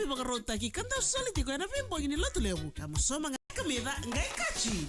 Nabi bakarota ki kanda soliti ko na bimbo ni lotu lewu kamusoma ngamida ngaikachi.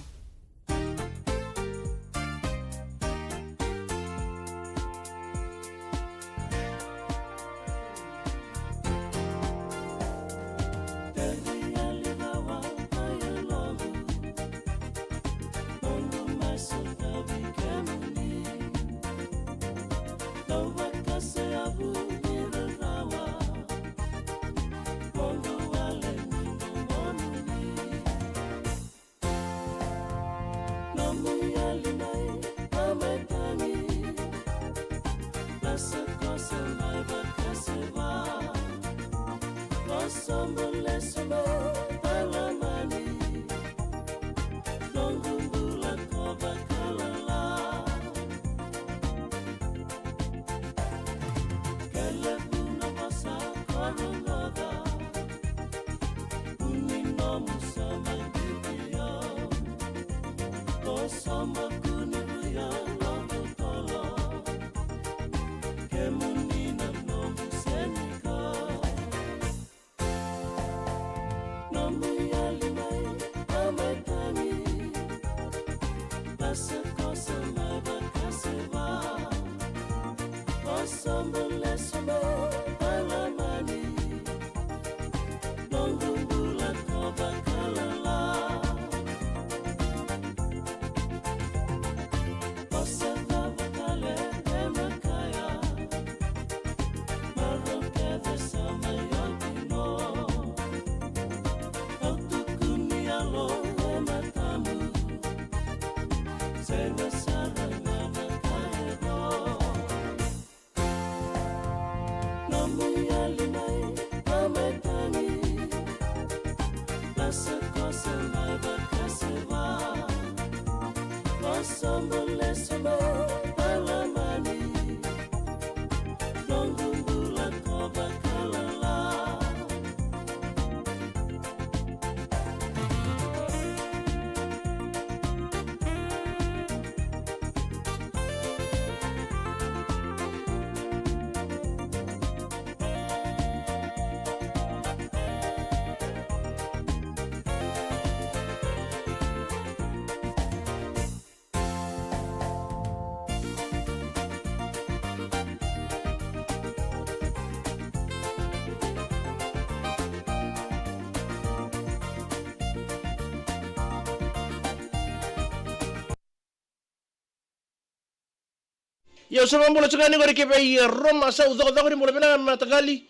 Yo sama mula chukani ngori ke bai Roma sa udoko doko ni mula bina matagali.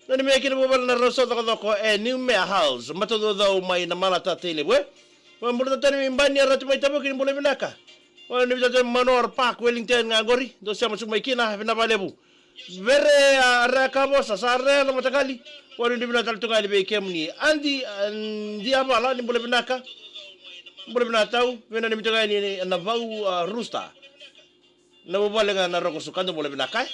Nani me kina bobal na rosa doko doko new mayor house. Mato do mai na mala tatele we. Wa mula tani mbani ratu mai tabu kini mula bina ka. Wa ni bita Manor Park Wellington ngagori. Do sama sumai kina bina balebu. Vere raka bosa sare na matagali. Wa ni bina tal tungali be kemni. Andi dia bala ni mula bina ka. Mula bina tau bina ni mitanga ni na vau rooster. Na bobale nga na roko sukando mula binakai.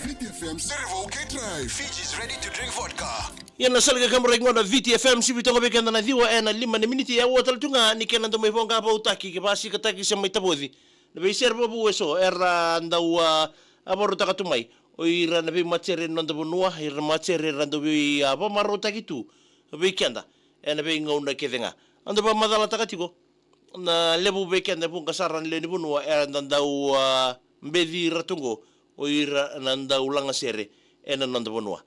VTFM Servo K-Drive. Fiji's ready to drink vodka. Yana salga kamera ngona VTFM sibitongo bekenda na dhiwa na 5 miniti ya wota tunga nikena ndo mevonga hapa utaki kibasi kataki sema itabodhi. Nabe servo buweso era ndau aboru takatumai. Oira nabe machere ndo bonua ira machere rando bi aba marota kitu. Bekenda nabe ngona kethenga. Ando ba madala takatiko. Na lebu bekenda bunga saran le ni bonua era ndau mbedhi ratungo. Oira ndau langa sere ena ndo bonua.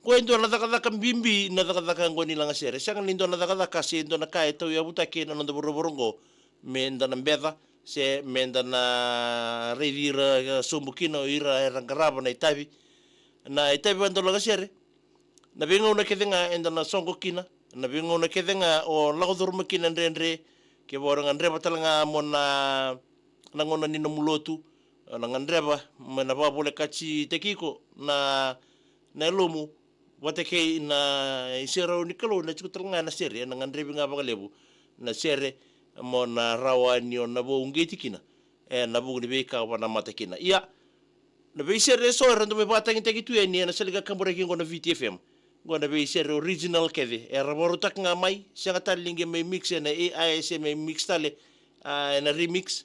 Ko endo na daka mbimbi na daka ngoni langa sere sanga lindo na daka se endo na kai to ya butake na ndo borongo menda na mbeda se menda na revira sumbukino ira rangaraba na itabi ando langa sere na benga una kedenga endo na songo kina na benga una kedenga o lagodurma kina ndendre ke boranga ndreba talanga mona ngona nino mulotu na ngandreba mena babule kachi tekiko na lomu wateke na isera unikalo na chikutranga na sere na ngandrebi nga bagalebu na sere mo na rawani na bo ungetikina na bo ngibeka wana matakina iya na be sere so rando me batang tagi tu eni na seliga kambore ki ngona VTFM ngona be sere original kede era borutak nga mai sanga talinge me mix na AIS me mix tale na remix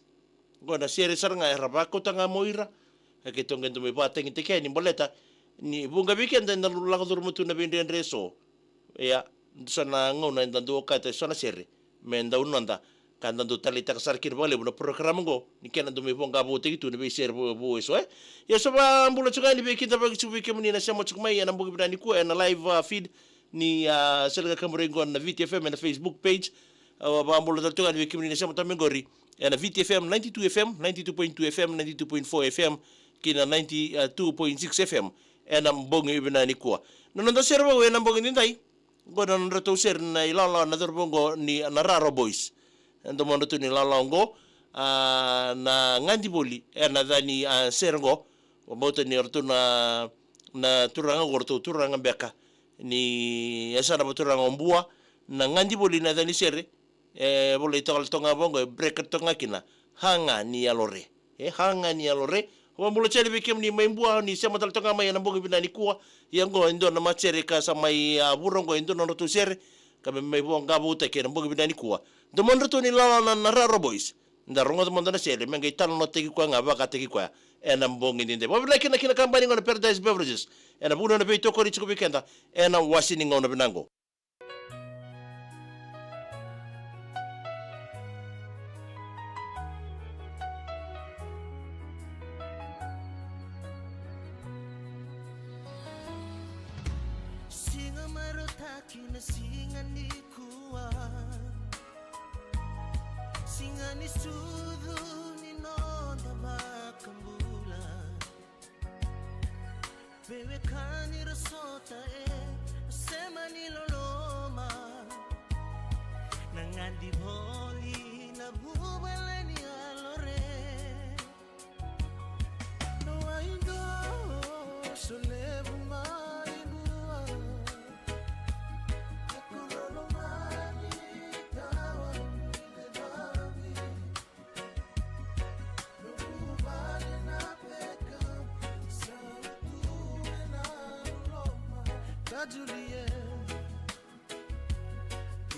ngona sere saranga era bako tanga moira ke tonga me batang te keni boleta ni bunga weekend na lulang durmutu na bende reso ya sana ngona ndando kata sana sere menda unanda kanda do talita kasarkir bale no program go ni kena do me bonga bote gitu ne be ser bo eso ya so ba mbulo tsuga ni be kita ba tsubi kemni na samo tsukmai na mbugi bidani ku na live feed ni selga kamrengo na VTFM na Facebook page ba mbulo tsuga ni be kemni na samo tamengori na VTFM 92 FM 92.2 FM 92.4 FM kina 92.6 FM na mbongi bidani ku nono ser ba we na mbongi ndai go na rato ser na ilala na dorbongo ni na Raro Boys ndo mondo tu ni lalongo na ngandi boli na dani sergo moto ni orto na turanga gorto turanga beka ni esa na turanga mbua na ngandi boli na dani sere boli tol tonga bongo break tonga kina hanga ni alore hanga ni alore wa mulo chele bekem ni mbua ni sema tol tonga mai na bongo binani kuwa yango ndo na machere ka samai burongo ndo no to sere kame mai bonga buta ke na bongo binani kuwa do mondo tu ni lala na Raro Boys ndarongo do mondo na sele menga italo no teki kwa ngaba ka teki kwa ena mbongi ndinde bobla kina kambani ngona Paradise Beverages ena buno na beito ko richu weekenda ena wasini ngona binango singa marotaki na singa ni kuwa singa ni sudu ni nonda makambula bewe kani rasota sema ni loloma nangandi boli na bubale ni alore no I know so live my bua akurolo mani dawa ni davi no bubale na peka sa tu na loma kajulie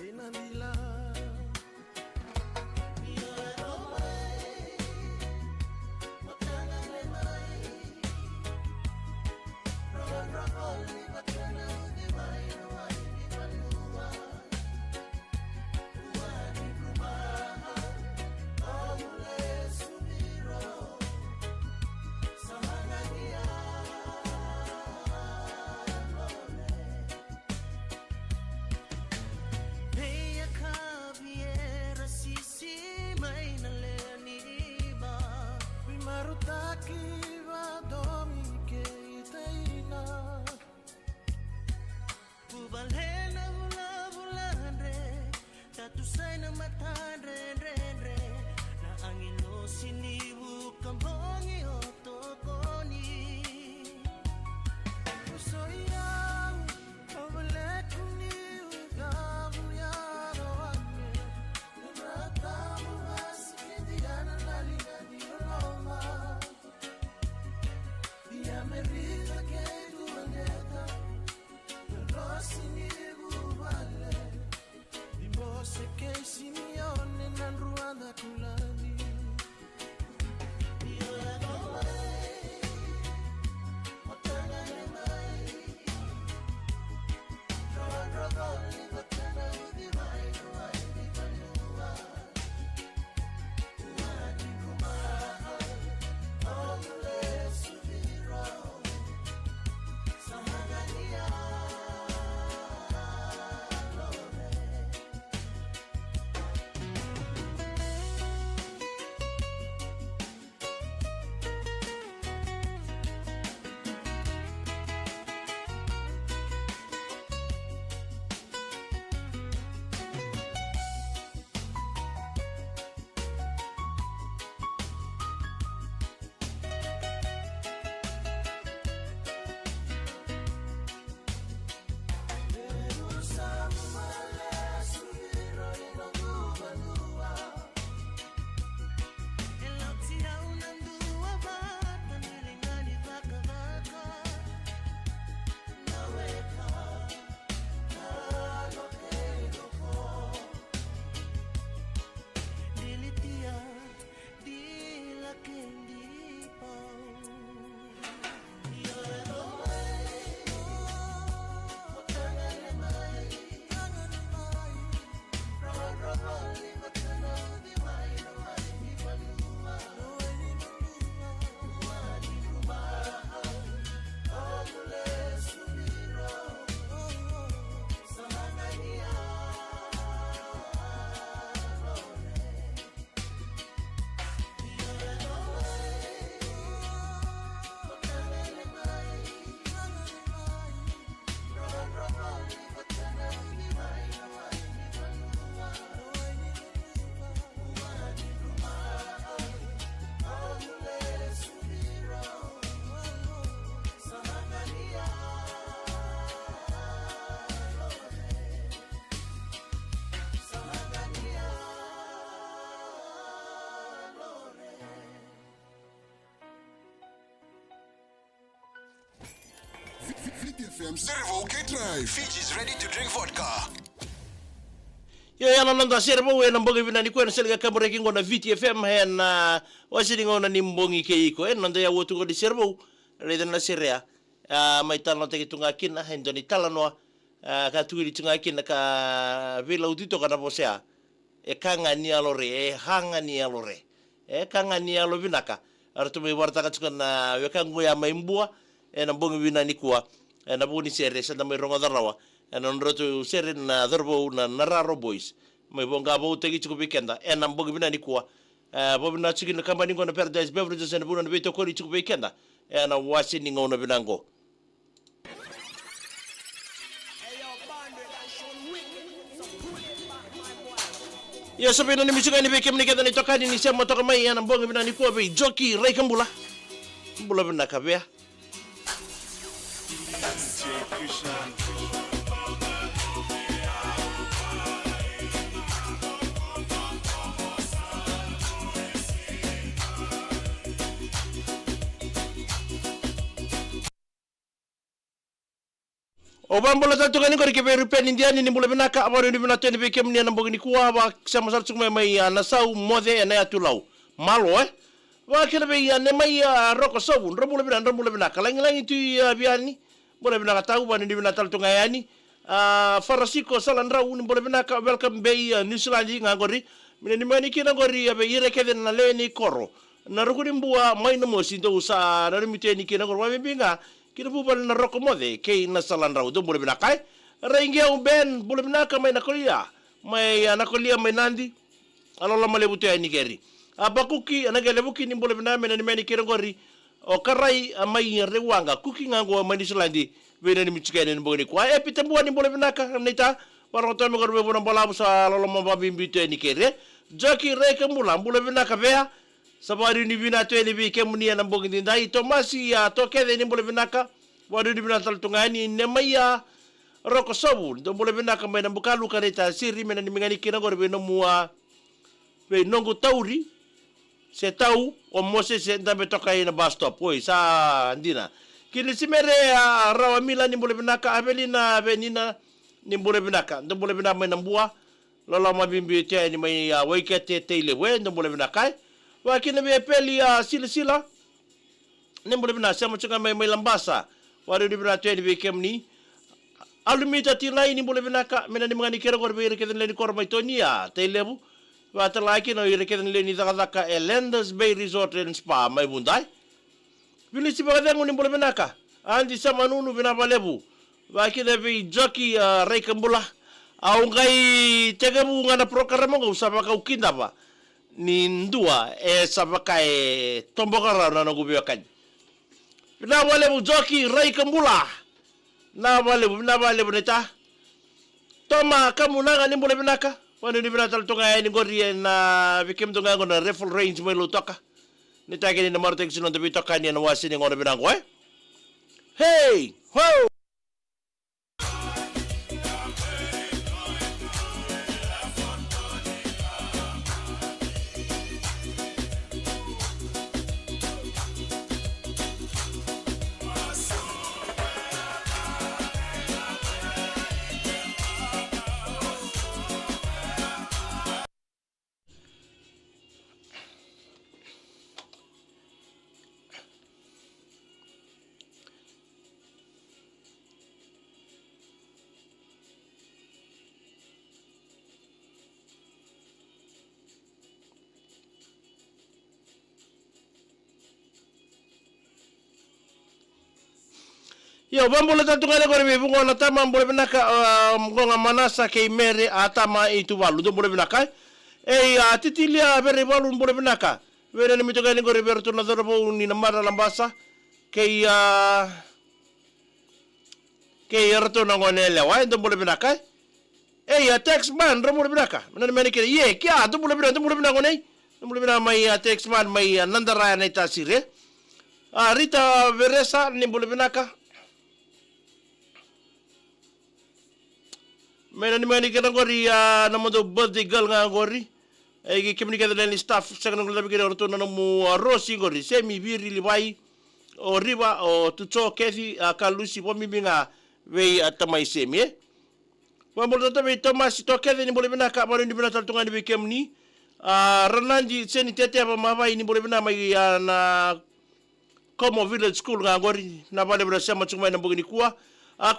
inabila VTFM Servo K-Drive. Fiji's ready to drink vodka. Yo yana nanda servo we na mbongi vina ni kwena selga kamore kingo na VTFM hena wasiri ngona ni mbongi keiko nanda ya wotu ngodi servo reda na serea mai tala te kitunga kina hendo ni tala noa ka tuiri tunga kina ka vila utito kana posea kanga ni alore hanga ni alore kanga ni alo vinaka arto me warta ka tukana wekango ya maimbua na mbongi vina ni kuwa na buni sere sa na mai ronga darawa na nroto sere na dharbo na nararo boys mai bonga bo tegi chuko weekenda na mbongi vina ni kuwa bobi na chiki na company ngona Paradise Beverages and buna beto kori chuko weekenda na wasi ni ngona vinango ya sabi na nimisuka ni bekem ni keda ni tokani ni sema toka mai na mbongi vina ni kuwa be joki raikambula mbula vina kabea Obambola tatu kani kori kebe rupen indiani ni mule binaka abari ni binata ni bekem ni anambogi ni kuwa ba sama sar tsukme mai nasau mode na atulau malo wa kena be ya ne mai roko sobu ndromule binaka langi tu biani mule binaka tau bani ni binata tunga yani farasiko salandra uni mule binaka welcome be New Zealand ngori mine ni mani kina gori abe ire kede na leni koro na rukuni mbua mai no mosindo usa na miteni kina gori wa binga kina bubal na roko mode kay na salandra do mule binaka reingia ben mule binaka mai nakolia mai nandi alola male buto ya nigeri abakuki anagelebuki ni mule biname na meni kina gori o karai mai rewanga kuki ngango mai Islandi vena ni michikene ni mboni kwa epitembu ni mule binaka nita wala tomi gorbe bona bola busa alola mababi mbito ya nigeri joki reke mule binaka vea sabari ni bina to ni bi kemuni na mbongi ndai tomasi ya tokede ni mule binaka wadu ni bina taltungani ne maya roko sobu ndo mule binaka mai na bukalu kaneta siri mena ni mingani kina gorbe no mua be nongo tauri se tau o mose se ndambe toka ina bus stop oi sa ndina kini simere rawa mila ni mule binaka abelina benina ni mule binaka ndo mule binaka mai na mbua lola mabimbi te ni mai waikete teile we ndo mule binaka wakina be peli sila ni mule binaka sema chuka mai lambasa wadu ni binaka ni bekemni alumita tilai ni mule binaka mena ni mangani kero gorbe ire keden leni korma itonia teilebu wata laki no ire keden leni zakazaka Elanders Bay Resort and Spa mai bundai vili si bagadengu ni mule binaka andi sama nunu binabalebu wakina be joki raikambula au ngai tegebu ngana programa ngo sabaka ukinda ba ni ndua sabaka tombokara na ngubio kan binabalebu joki raikambula na balebu neta toma kamu nanga ni mule binaka wanu ni binata tonga ni gori na bikem tonga ngona rifle range mai lutoka neta kini na martek sino to bitoka ni na wasi ni ngona binango hey ho Yo bambola tatu ngale gore be bungo na tama mbole binaka ngonga manasa ke mere atama itu walu do mbole binaka titilia bere walu mbole binaka were ni mitoga ni gore berto na dorbo ni na mara lambasa ke yerto na ngonele wa ndo mbole binaka tax man ro mbole binaka na meni ke ye kya do mbole binaka ngone mbole binaka mai tax man mai nandara na tasire Rita Veresa ni mbole binaka mena ni mani kena gori na mo do birthday girl nga gori ai kemni kada ni staff sa kanang labi kena orto na mo rosi gori semi biri libai o riva o tuto kethi kalusi po mibinga vei atamai semi wa mo tata vei Thomas to kethi ni bole bina ka bale ni bina taltunga ni kemni ranandi seni tete apa mavai ni bole bina mai na Como Village School ngangori na bale bina sema chuma na bugini kuwa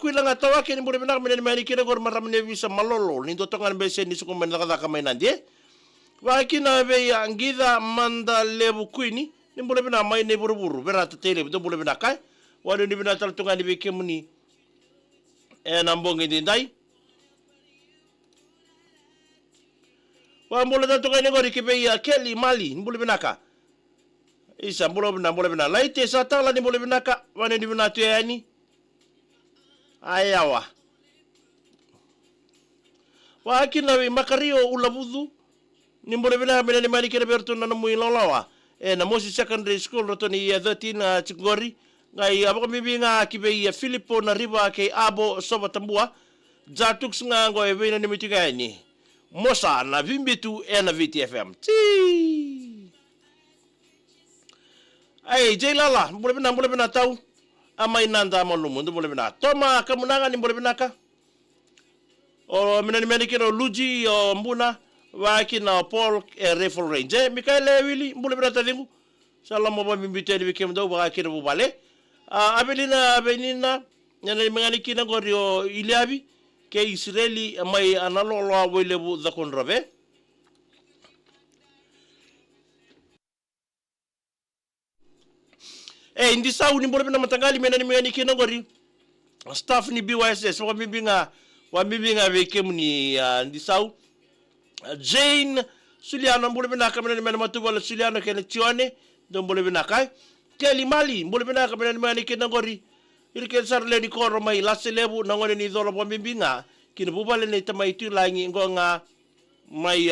kuila nga tawake ni bole bina mene mani kira gor maramne visa malolo ni dotonga be seni suku mena kada kama inandi wa kina vei angida manda lebu kuini ni bole bina mai ne buruburu berata tele do bole bina kai wale ni bina taltunga ni kemni na mbongi dindai wa mbole taltunga ni gori kibe ya Kelly Mali ni bole bina ka isa mbole bina laite satala ni bole bina ka wane ni bina tuyani ayawa wa akina we makario ulabudu ni bole bina mena ni mali kere berto na mu ilolawa na Mosi Secondary School rotoni 13 chingori ngai abako mibinga kibe ya Filipo na riba ke abo soba tambua jatuk nga ngo evena ni mitigani mosa na vimbitu na VTFM ai jelala bole bina tau ama inanda malumu ndo bole bina toma kamunanga ni bole bina ka o mena ni menikero luji o mbuna wakina Paul Rifle Range Mikael Willy bole bina tadingu salamu ba bimbite ni bikem do ba kire bubale Abenina nyana mengani kina gorio iliabi ke Israeli mai analolo awelebu za kondrave indi sau ni bole na matangali mena ni mengani kina gori staff ni BYSS wa mibinga vekem ni ndi sau Jane Suliano bole na kamena ni mena matubala Suliano kene tione do bole na kai Kelly Mali bole bina ka bina mani kina gori irke sarle ni koro mai laselebu na ngone ni dolo bombinga kina bubale ni tamai tu langi ngonga mai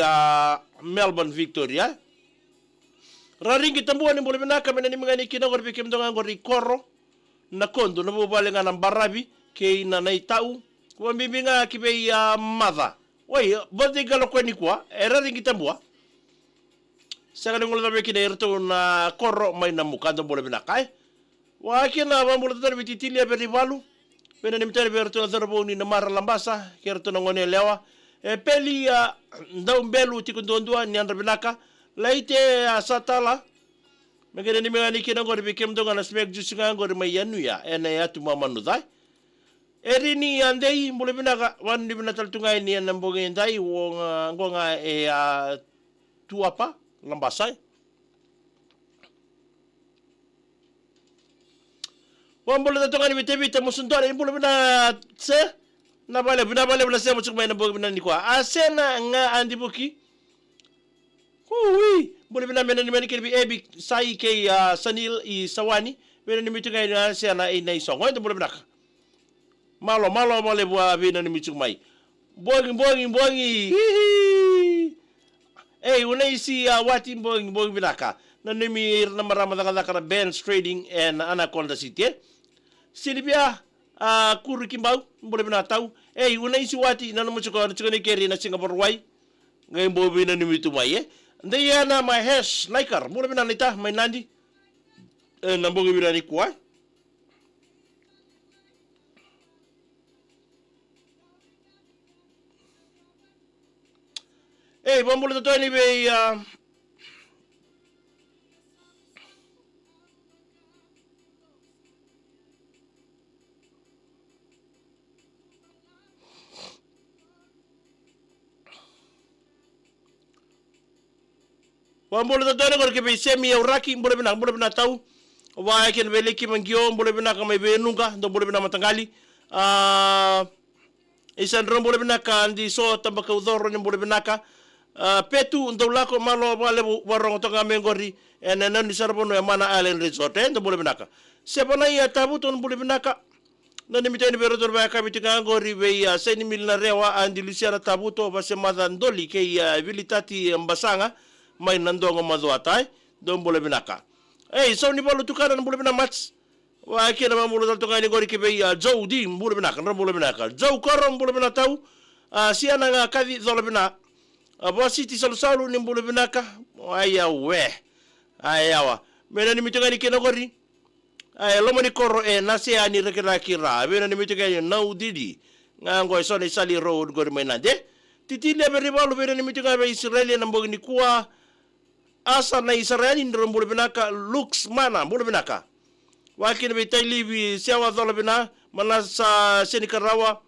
Melbourne Victoria raringi tambua ni bole bina ka bina ni mani kina gori bikem donga gori koro na kondo na bubale ngana barabi ke ina nai tau bombinga kibe ya mother oi bodi galo kweni kwa raringi tambua saka ngolo tabe kina irto na korro mai na mukando bole bina kai wa kina ba bole tabe titili be rivalu bena nimtare be irto zarbo ni na mara lambasa kirto na ngone lewa peli ndau mbelu tikondondua ni andra binaka laite satala megere ni mengani kina ngore bikem donga na smek jusinga ngore mai yanuya ena ya tu mama nudai erini andei bole binaka wan ni bina taltunga ni na mbonge ndai wonga ngonga tuapa lambasai wambole da tongani bitebite musundore imbule bina se na bale bla se muchuma ina bogi bina nikwa asena nga andibuki hui bule bina mena ni meni kirbi ebi sai ke Sanil I Sawani bina ni mitunga ina sena ina isongo ndo bule bina malo mole bua bina ni michumai bogi unaisi wati mbongi binaka na nimi na marama dakara Ben's Trading and Anaconda City Silvia kuru kimbau mbole bina tau unaisi wati na muchuko chukoni keri na Singapore wai ngai mbobi na nimi tumai ndai na my hash laikar mbole bina nita my nandi na mbongi bina ni kwa bambule to ni be bambule to ni gor ke be semi uraki mbule bina tau wa ken be leki mangio mbule bina kama be nunga ndo mbule bina matangali isan mbule bina ka ndi so tambaka udhoro ni mbule bina ka petu ndo lako malo wale warong tonga mengori ena ni sarbono ya mana Island Resort ndo bole binaka sepana ya tabuto ndo bole binaka na ni miteni bero dorba ka bitinga ngori be ya seni milna rewa andi Luciana tabuto base madandoli ke ya vilitati mbasanga mai nandongo mazoatai ndo bole binaka so ni bolo tukana ndo bole bina match wa kina mamulo tonga ni ngori ke be ya Jodi bole binaka ndo bole binaka Joe korom bole binatau siana nga kadi zolo bina Abositi salu ni mbulu binaka ayawa mena ni mitanga ni kena gori ai lomo ni koro e nase ani rekera kira vena ni mituga no didi ngango so ni sali road gor mainande titile beri balu vena ni mituga be Israeli na mbogi ni kuwa asa na Israeli ndro mbule binaka looks mana mbule binaka wakini be tailibi sewa dola bina manasa senikarawa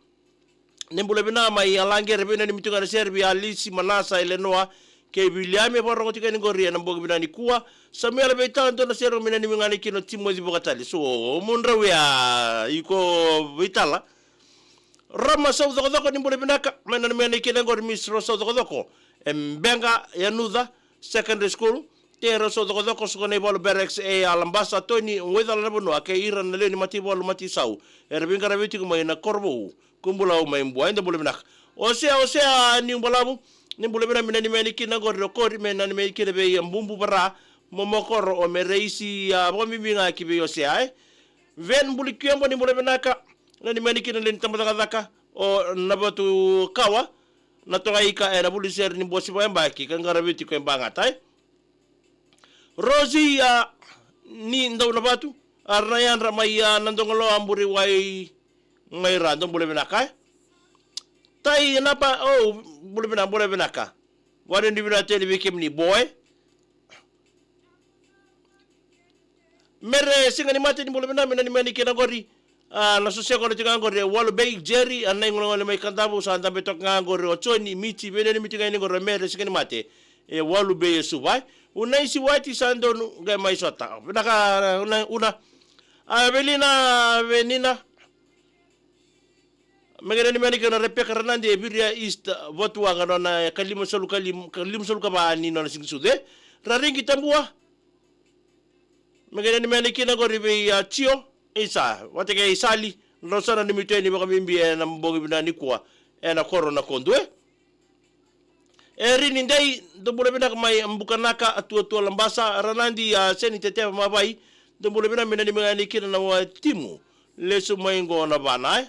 nembule bina mai alangere bina ni mituga serbi alisi manasa elenoa ke William borong tika ni goria na mbogi bina ni kuwa Samuel be tanto na sero mina ni mingani kino Timothy Bokatali so munrawia iko vitala Rama sa udoko ni mbule binaka mena ni mingani kino gor misro sa udoko embenga yanuda secondary school tero sa udoko so ne bol berex e alambasa toni wedala na bono ke ira na le ni mati bol mati sau erbinga rabiti ko mai na korbo kumbula o mai mbwa enda mbule binaka osea ni mbolabu ni mbule bina mina ni meni kina gor rekodi mena ni meni kina be mbumbu bara momokoro o mereisi ya bomi binga kibe yose ai ven mbuli kiambo ni mbule binaka na ni meni kina len tamata daka o nabatu kawa na toka ika na buli ser ni bosi ba mbaki kangara biti ko mbanga tai Rosi ya ni ndaw nabatu arnayan ramai nandongolo amburi wai mai rando mbule binaka tai napa bule binaka wade ndi bina tele bikim ni boy mere singa ni mate ni bule bina mina ni mani kena gori na sosya ko tinga gori walu bay Jerry anay ngolo mai kandabu sa ndambe tok ngori ochoni miti bene ni miti ga ni gori mere singa ni mate e walu bay subai unai si wati sando ga mai sota binaka una abelina venina Magana ni manika na Rebecca Hernandez Biria East votu wanga na kalimu solu kaba ni na singsude raringi tambua magana ni manika na goribe ya Chio isa wateke isali rosana ni miteni baka mimbi na mbogi binani kwa na corona kondwe rini ndai dobule bina mai mbukanaka atu lambasa Hernandez ya seni tete mabai dobule bina minani manika na wa timu lesu maingo na bana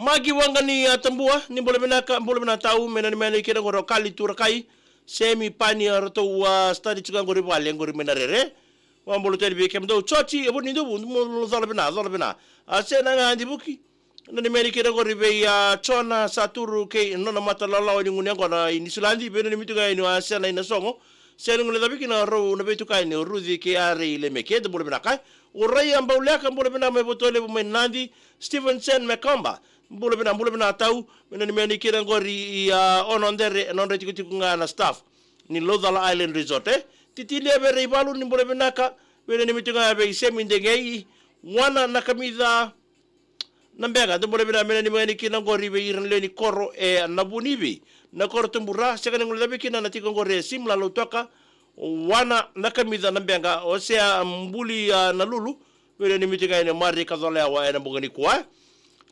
Magi wanga ni tambua ni mbole bina tau mena ni mena kira ngoro kali turakai semi pani roto study chuka ngori wale ngori mena rere wa mbolo tedi be kemdo chochi ebo ni ndu mo zola bina asena ngandi buki ni mena kira ngori be ya chona saturu ke nona matalala ni ngunya ngona inisulandi be ni mituga ni asena ina songo sena ngule dabiki na ro na betu kai ni rudi ke are ile meke de mbole bina kai urai ambaulia ka mbole bina me botole bu menandi Stevenson Mekamba mbule bina tau mena ni meni kira ngori ya onondere nonde tiku ngana staff ni Lodala Island Resort titile bere ibalu ni mbule bina ka mena ni mitunga be semi ndengei wana nakamidha nambega mbule bina mena ni meni kira ngori be iran leni koro nabunibi na koro tumbura sekane ngule bikina na tiku ngori simla lotoka wana nakamidha nambega osea mbuli na lulu mena ni mitunga ni mari kadole wa na mbugani kwa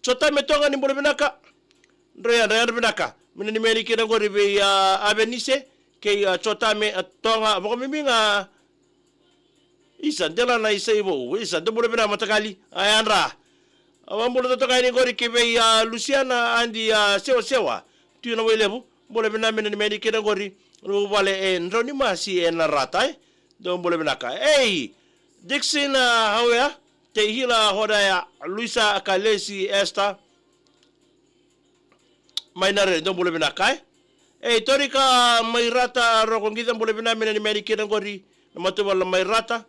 Chota metonga ni mbole binaka Ndrea binaka Mina ni meni kina ngori be abenise Ke chota me tonga Boko miminga Isa ndela na isa ibo Isa mbole bina matakali Ayandra Mbole totoka ni ngori ke be Luciana andi sewa Tuyo na welebu Mbole bina mina ni meni kina ngori Rubale ndro ni masi na rata Do mbole binaka Hey Dixon hawea Te hila hoda ya Luisa Kalesi Esther Mainare ndo mbule bina kai torika mairata rokongita mbule bina mina ni meri kina ngori na matubala mairata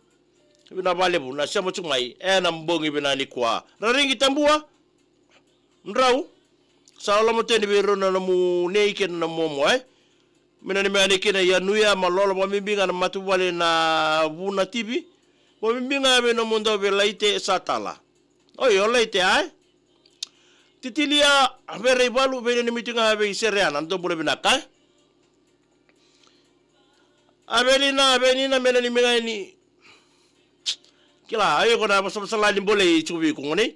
bina balebu na siamo chumai na mbongi bina ni kwa raringi tambua ndrau sala moteni biro na mu neike na momo mina ni meri kina ya nuya malolo mamimbinga na matubale na buna tibi mamimbinga be no mundo be laite satala oyo laite titilia bere balu bere ni mitinga be sereana ndo bule binaka abelina mena ni mengani kila ayo kona masala limbole chubi kungone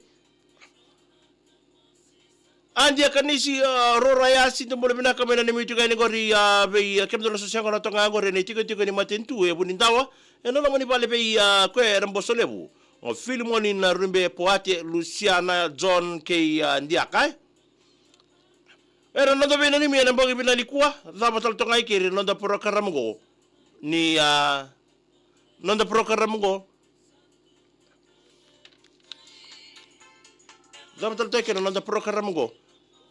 andi kanisi roraya si ndo bule binaka mena ni mitinga ni gori be kemdo na sosya kona tonga gore ni tiko ni matentu bunindawa eno la moni pale pe kwe rambosolebu o Filimoni na rumbe poate Luciana John ke Ndiaka era nondo bena ni mena mbongi bina likuwa dhaba taltonga ikiri nondo programgo ni nondo programgo dhaba taltonga ikiri nondo programgo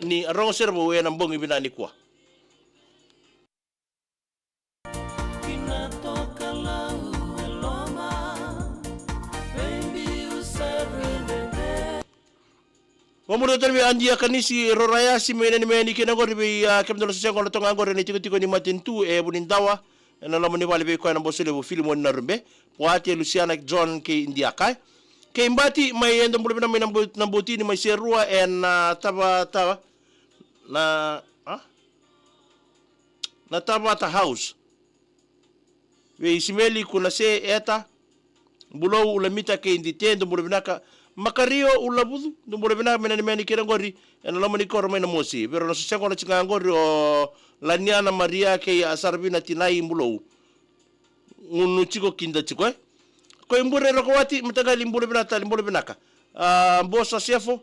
ni rongo serbo wena mbongi bina likuwa Wamudo terbi andia kanisi roraya si mena ni meni kena gori be kemdolo sese ngono tonga ngore ni tiko ni matintu e bunindawa na la moni wale be ko na bosole bu Filimoni na rumbe poate Luciana John ke Ndiaka ke imbati mai endo mbule na nambuti ni mai serua na taba na Tabata house we isimeli kuna se eta bulo ulamita ke inditendo mbule binaka makario ulabudu ndumbole bina meni kera ngori ena la moni korma na mosi pero no se ngona chinga ngori o laniana Maria ke asarbina tinai mbulo unu chiko kinda chiko ko imbure ro kwati mtagali mbule bina tali mbule binaka mbosa sefo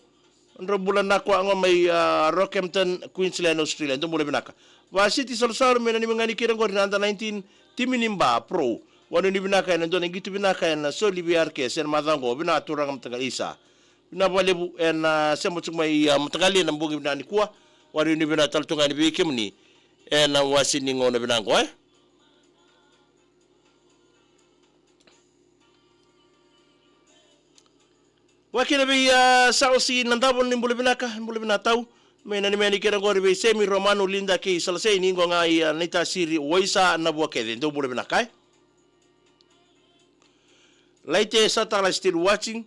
ndrombula nakwa ngomai Rockhampton Queensland Australia ndumbole binaka wa city solsar meni ngani kera ngori nanda 19 timinimba pro wanu ni binaka ena ndone gitu binaka ena so libiar ke sen madango bina turang mtagal isa bina balebu ena semo chuma mtagali na mbongi bina ni kuwa wanu ni bina taltonga ni bikemni ena wasini ngona binango wakina bi sausi nandabo ni mbule bina tau mena ni meni kera ngori be semi romano linda ke salasei ningo ngai nita siri waisa na buakede ndo mbule binaka Laite satala still watching.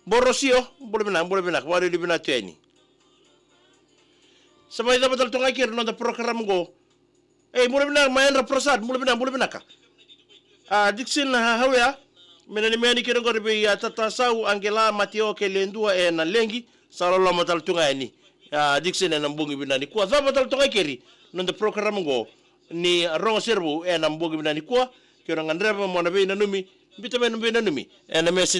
Borosio, boleh bina, wari di bina tueni. Sampai dapat taltonga kir no da program go. Boleh bina main Prasad, boleh bina ka. Dixon hawea, meni kira go ribe tatasau Angela Mateo ke lendua na lengi, salolo mataltonga ni. Dixon na mbungi bina ni kwa dapat taltonga kiri no da program go ni rongo serbu na mbungi bina ni kwa kira ngandreba mwana be na numi bita be na numi na mesi